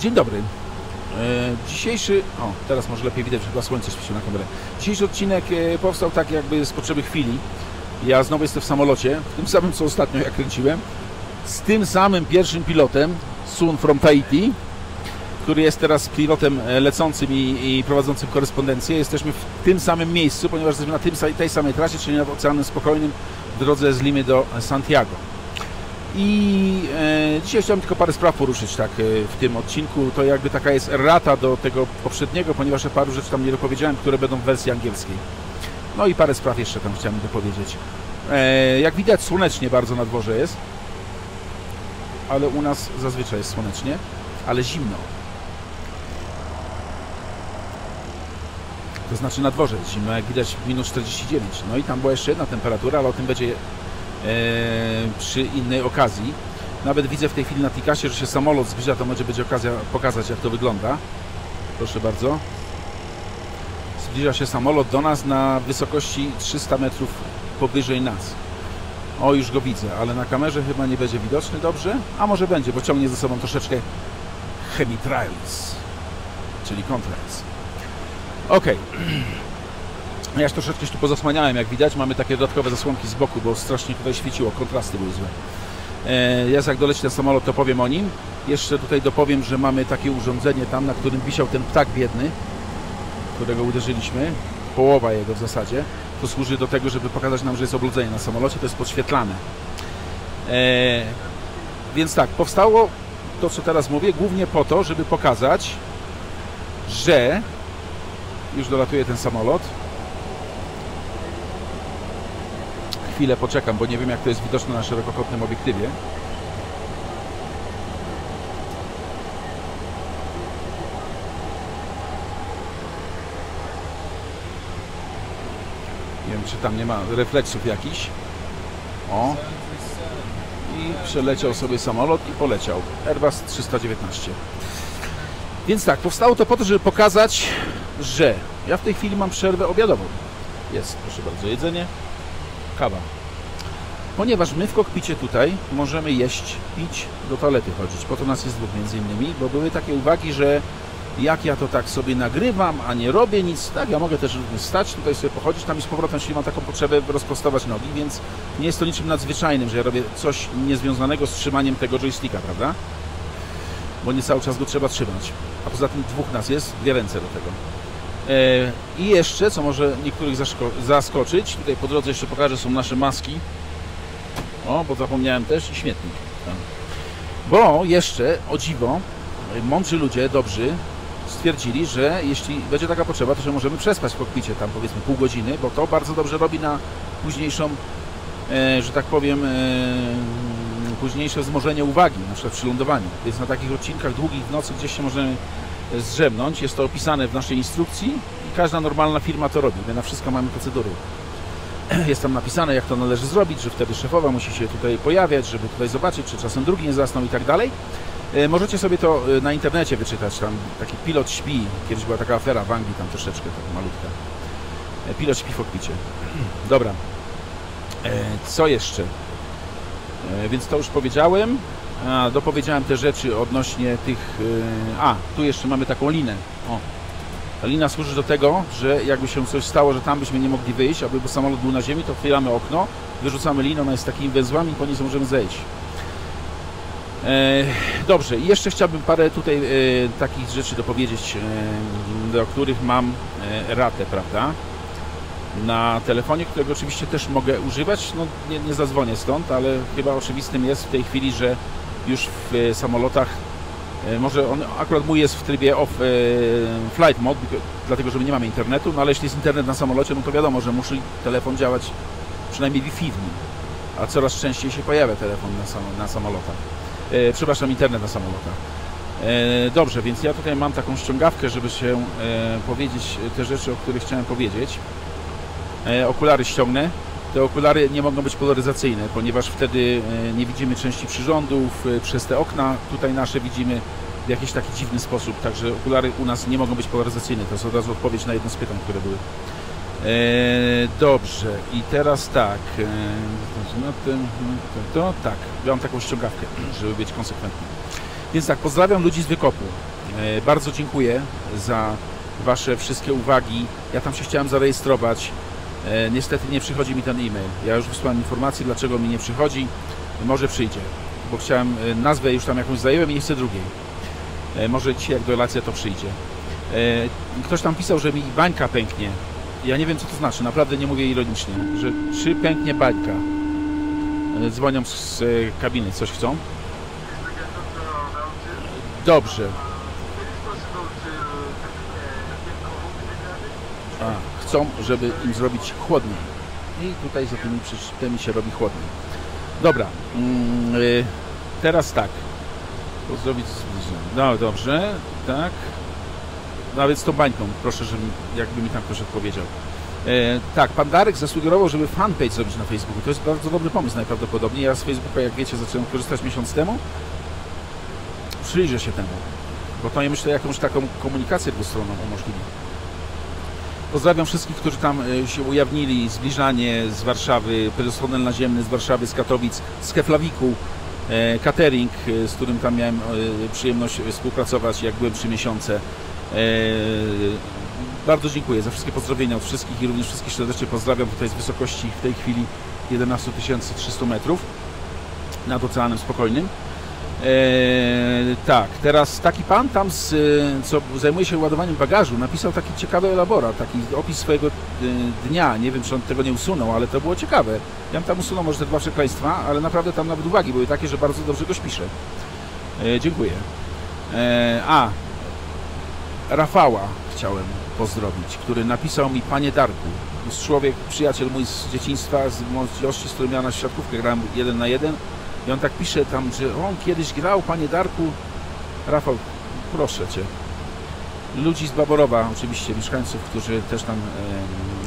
Dzień dobry. Dzisiejszy... O, teraz może lepiej widać, że chyba słońce świeci na kamerę. Dzisiejszy odcinek powstał tak jakby z potrzeby chwili. Ja znowu jestem w samolocie, w tym samym co ostatnio jak kręciłem, z tym samym pierwszym pilotem, Sun from Tahiti, który jest teraz pilotem lecącym i prowadzącym korespondencję. Jesteśmy w tym samym miejscu, ponieważ jesteśmy na tej samej trasie, czyli nad Oceanem Spokojnym, w drodze z Limy do Santiago. I dzisiaj chciałem tylko parę spraw poruszyć tak, w tym odcinku. To jakby taka jest errata do tego poprzedniego, ponieważ ja paru rzeczy tam nie dopowiedziałem, które będą w wersji angielskiej. No i parę spraw jeszcze tam chciałem dopowiedzieć. Jak widać, słonecznie bardzo na dworze jest, ale u nas zazwyczaj jest słonecznie, ale zimno. To znaczy na dworze jest zimno, jak widać minus 49. No i tam była jeszcze jedna temperatura, ale o tym będzie przy innej okazji. Nawet widzę w tej chwili na Tikasie, że się samolot zbliża, to może będzie okazja pokazać, jak to wygląda. Proszę bardzo. Zbliża się samolot do nas na wysokości 300 metrów powyżej nas. O, już go widzę, ale na kamerze chyba nie będzie widoczny dobrze. A może będzie, bo ciągnie ze sobą troszeczkę chemitrails, czyli contrails. Ok. Ja już troszeczkę tu pozasłaniałem, jak widać. Mamy takie dodatkowe zasłonki z boku, bo strasznie tutaj świeciło, kontrasty były złe. Ja jak doleci ten samolot, to powiem o nim. Jeszcze tutaj dopowiem, że mamy takie urządzenie tam, na którym wisiał ten ptak biedny, którego uderzyliśmy. Połowa jego w zasadzie. To służy do tego, żeby pokazać nam, że jest oblodzenie na samolocie. To jest podświetlane. Więc tak, powstało to, co teraz mówię, głównie po to, żeby pokazać, że już dolatuje ten samolot. Chwilę poczekam, bo nie wiem, jak to jest widoczne na szerokokątnym obiektywie. Nie wiem, czy tam nie ma refleksów jakichś. O. I przeleciał sobie samolot i poleciał. Airbus 319. Więc tak, powstało to po to, żeby pokazać, że ja w tej chwili mam przerwę obiadową. Jest, proszę bardzo, jedzenie, kawa. Ponieważ my w kokpicie tutaj możemy jeść, pić, do toalety chodzić. Po to nas jest dwóch między innymi, bo były takie uwagi, że jak ja to tak sobie nagrywam, a nie robię nic, tak, ja mogę też stać, tutaj sobie pochodzić, tam i z powrotem, jeśli mam taką potrzebę rozprostować nogi, więc nie jest to niczym nadzwyczajnym, że ja robię coś niezwiązanego z trzymaniem tego joysticka, prawda? Bo nie cały czas go trzeba trzymać. A poza tym dwóch nas jest, dwie ręce do tego. I jeszcze, co może niektórych zaskoczyć, tutaj po drodze jeszcze pokażę, są nasze maski. O, bo zapomniałem też, i śmietnik. Bo jeszcze, o dziwo, mądrzy ludzie, dobrzy, stwierdzili, że jeśli będzie taka potrzeba, to że możemy przespać w kokpicie tam powiedzmy pół godziny, bo to bardzo dobrze robi na późniejszą, że tak powiem, późniejsze wzmożenie uwagi, na przykład przy lądowaniu. Więc na takich odcinkach długich w nocy gdzieś się możemy zdrzemnąć. Jest to opisane w naszej instrukcji i każda normalna firma to robi. My na wszystko mamy procedury. Jest tam napisane, jak to należy zrobić, że wtedy szefowa musi się tutaj pojawiać, żeby tutaj zobaczyć, czy czasem drugi nie zasnął i tak dalej. Możecie sobie to na internecie wyczytać. Tam taki pilot śpi. Kiedyś była taka afera w Anglii, tam troszeczkę, tak malutka. Pilot śpi w kokpicie. Dobra. Co jeszcze? Więc to już powiedziałem. Dopowiedziałem te rzeczy odnośnie tych... tu jeszcze mamy taką linę. O. Ta lina służy do tego, że jakby się coś stało, że tam byśmy nie mogli wyjść, aby samolot był na ziemi, to otwieramy okno, wyrzucamy linę, ona jest takimi węzłami i po niej możemy zejść. Dobrze, i jeszcze chciałbym parę tutaj takich rzeczy dopowiedzieć, do których mam ratę, prawda? Na telefonie, którego oczywiście też mogę używać. No, nie zadzwonię stąd, ale chyba oczywistym jest w tej chwili, że już w samolotach, może on, akurat mój jest w trybie off flight mode, dlatego że my nie mamy internetu, no ale jeśli jest internet na samolocie, no to wiadomo, że musi telefon działać przynajmniej Wi-Fi w nim, a coraz częściej się pojawia telefon na samolotach. Przepraszam, internet na samolotach. Dobrze, więc ja tutaj mam taką ściągawkę, żeby się powiedzieć te rzeczy, o których chciałem powiedzieć. Okulary ściągnę. Te okulary nie mogą być polaryzacyjne, ponieważ wtedy nie widzimy części przyrządów. Przez te okna tutaj nasze widzimy w jakiś taki dziwny sposób. Także okulary u nas nie mogą być polaryzacyjne. To jest od razu odpowiedź na jedno z pytań, które były. Dobrze. I teraz tak. Tak. Ja mam taką ściągawkę, żeby być konsekwentny. Więc tak, pozdrawiam ludzi z wykopu. Bardzo dziękuję za Wasze wszystkie uwagi. Ja tam się chciałem zarejestrować. Niestety nie przychodzi mi ten e-mail. Ja już wysłałem informację, dlaczego mi nie przychodzi. Może przyjdzie, bo chciałem nazwę już tam jakąś zająłem i jeszcze drugiej. Może dzisiaj jak dolacja to przyjdzie. Ktoś tam pisał, że mi bańka pęknie. Ja nie wiem, co to znaczy. Naprawdę nie mówię ironicznie. Że czy pęknie bańka. Dzwonią z kabiny. Coś chcą? Dobrze. Chcą, żeby im zrobić chłodniej. I tutaj za tymi przyczytami się robi chłodniej. Dobra. Teraz tak. Pozdrowić zbliżenie. No dobrze. Tak. Nawet z tą bańką. Proszę, żeby jakby mi tam ktoś odpowiedział. Tak, pan Darek zasugerował, żeby fanpage zrobić na Facebooku. To jest bardzo dobry pomysł najprawdopodobniej. Ja z Facebooka, jak wiecie, zacząłem korzystać miesiąc temu. Przyjrzę się temu. Bo to, ja myślę, jakąś taką komunikację dwustronną umożliwi. Pozdrawiam wszystkich, którzy tam się ujawnili. Zbliżanie z Warszawy, personel naziemny z Warszawy, z Katowic, z Keflawiku, catering, z którym tam miałem przyjemność współpracować, jak byłem 3 miesiące. Bardzo dziękuję za wszystkie pozdrowienia od wszystkich i również wszystkich serdecznie pozdrawiam tutaj z wysokości w tej chwili 11 300 metrów nad Oceanem Spokojnym. Tak, teraz taki pan tam, co zajmuje się ładowaniem bagażu, napisał taki ciekawy elaborat, taki opis swojego dnia. Nie wiem, czy on tego nie usunął, ale to było ciekawe. Ja bym tam usunął może te 2 przekleństwa, ale naprawdę tam nawet uwagi były takie, że bardzo dobrze go spiszę. Dziękuję. Rafała chciałem pozdrowić, który napisał mi: panie Darku, jest człowiek, przyjaciel mój z dzieciństwa, z młodości, z którym ja na siatkówkę grałem 1 na 1 i on tak pisze tam, że on kiedyś grał, panie Darku. Rafał, proszę Cię. Ludzi z Baborowa, oczywiście mieszkańców, którzy też tam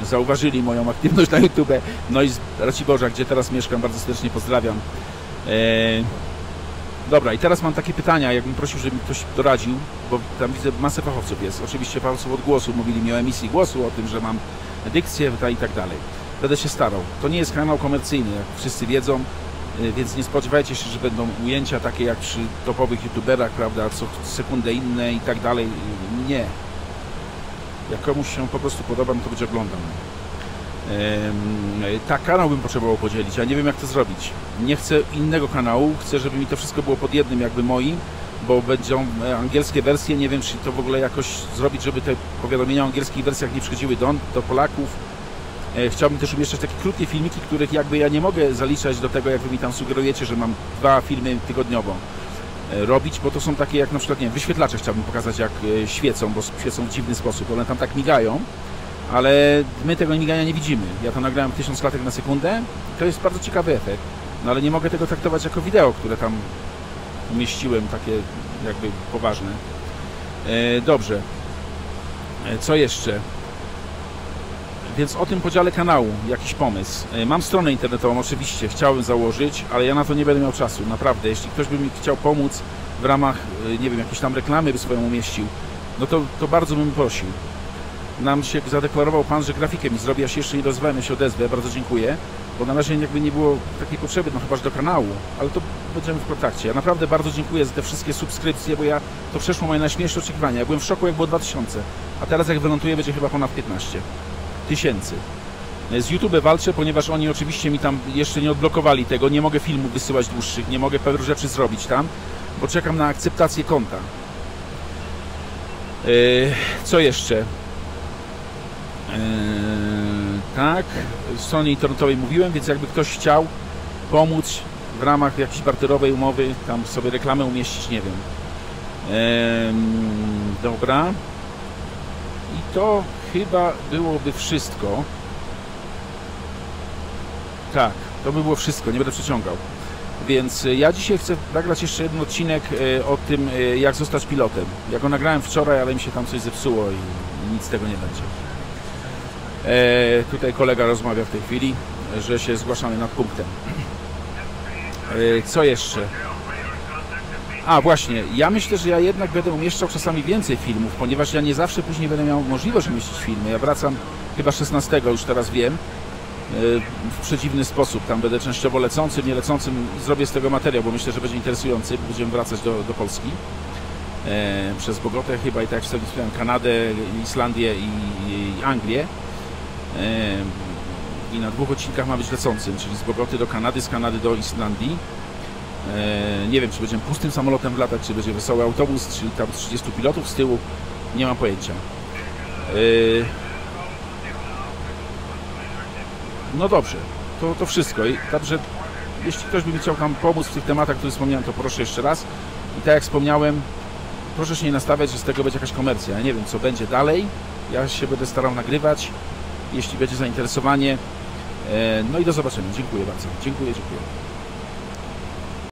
zauważyli moją aktywność na YouTube, no i z Raciborza, gdzie teraz mieszkam, bardzo serdecznie pozdrawiam. Dobra, i teraz mam takie pytania, jakbym prosił, żeby mi ktoś doradził, bo tam widzę masę fachowców jest. Oczywiście fachowców od głosu, mówili mi o emisji głosu, o tym, że mam dykcję i tak dalej. Będę się starał. To nie jest kanał komercyjny, jak wszyscy wiedzą, więc nie spodziewajcie się, że będą ujęcia takie jak przy topowych youtuberach, prawda, co sekundę inne i tak dalej. Nie. Jak komuś się po prostu podoba, no to będzie oglądał. Tak, kanał bym potrzebował podzielić, ja nie wiem, jak to zrobić. Nie chcę innego kanału, chcę, żeby mi to wszystko było pod jednym jakby moim, bo będą angielskie wersje, nie wiem, czy to w ogóle jakoś zrobić, żeby te powiadomienia o angielskich wersjach nie przychodziły do Polaków. Chciałbym też umieszczać takie krótkie filmiki, których jakby ja nie mogę zaliczać do tego, jak wy mi tam sugerujecie, że mam 2 filmy tygodniowo robić, bo to są takie jak na przykład, nie wiem, wyświetlacze chciałbym pokazać, jak świecą, bo świecą w dziwny sposób, one tam tak migają, ale my tego migania nie widzimy. Ja to nagrałem 1000 klatek na sekundę, to jest bardzo ciekawy efekt, no ale nie mogę tego traktować jako wideo, które tam umieściłem, takie jakby poważne. Dobrze. Co jeszcze? Więc o tym podziale kanału, jakiś pomysł. Mam stronę internetową, oczywiście, chciałem założyć, ale ja na to nie będę miał czasu, naprawdę. Jeśli ktoś by mi chciał pomóc w ramach, nie wiem, jakiejś tam reklamy by swoją umieścił, no to bardzo bym prosił. Nam się zadeklarował pan, że grafikę mi zrobi, ja się jeszcze nie dozwałem, ja się odezwę, bardzo dziękuję, bo na razie jakby nie było takiej potrzeby, no chyba że do kanału, ale to będziemy w kontakcie. Ja naprawdę bardzo dziękuję za te wszystkie subskrypcje, bo to przeszło moje najśmielsze oczekiwania. Ja byłem w szoku, jak było 2000, a teraz jak wyląduję, będzie chyba ponad 15 tysięcy. Z YouTube walczę, ponieważ oni oczywiście mi tam jeszcze nie odblokowali tego, nie mogę filmów wysyłać dłuższych, nie mogę pewnych rzeczy zrobić tam, bo czekam na akceptację konta. Co jeszcze? Tak, w stronie internetowej mówiłem, więc jakby ktoś chciał pomóc w ramach jakiejś barterowej umowy, tam sobie reklamę umieścić, nie wiem. Dobra. I to chyba byłoby wszystko. Tak, to by było wszystko, nie będę przeciągał. Więc ja dzisiaj chcę nagrać jeszcze jeden odcinek o tym, jak zostać pilotem. Ja go nagrałem wczoraj, ale mi się tam coś zepsuło i nic z tego nie będzie. Tutaj kolega rozmawia w tej chwili, że się zgłaszamy nad punktem. Co jeszcze? A właśnie, ja myślę, że ja jednak będę umieszczał czasami więcej filmów, ponieważ ja nie zawsze później będę miał możliwość umieścić filmy. Ja wracam chyba 16, już teraz wiem, w przeciwny sposób. Tam będę częściowo lecącym, nie lecącym i zrobię z tego materiał, bo myślę, że będzie interesujący. Będziemy wracać do Polski. przez Bogotę chyba i tak jak wtedy wspomniałem, Kanadę, Islandię i Anglię. I na 2 odcinkach ma być lecącym, czyli z Bogoty do Kanady, z Kanady do Islandii. Nie wiem, czy będzie pustym samolotem latać, czy będzie wesoły autobus, czyli tam 30 pilotów z tyłu, nie mam pojęcia. No dobrze, to wszystko. Także jeśli ktoś by mi chciał tam pomóc w tych tematach, które wspomniałem, to proszę jeszcze raz. I tak jak wspomniałem, proszę się nie nastawiać, że z tego będzie jakaś komercja. Ja nie wiem, co będzie dalej. Ja się będę starał nagrywać, jeśli będzie zainteresowanie. No i do zobaczenia. Dziękuję bardzo. Dziękuję.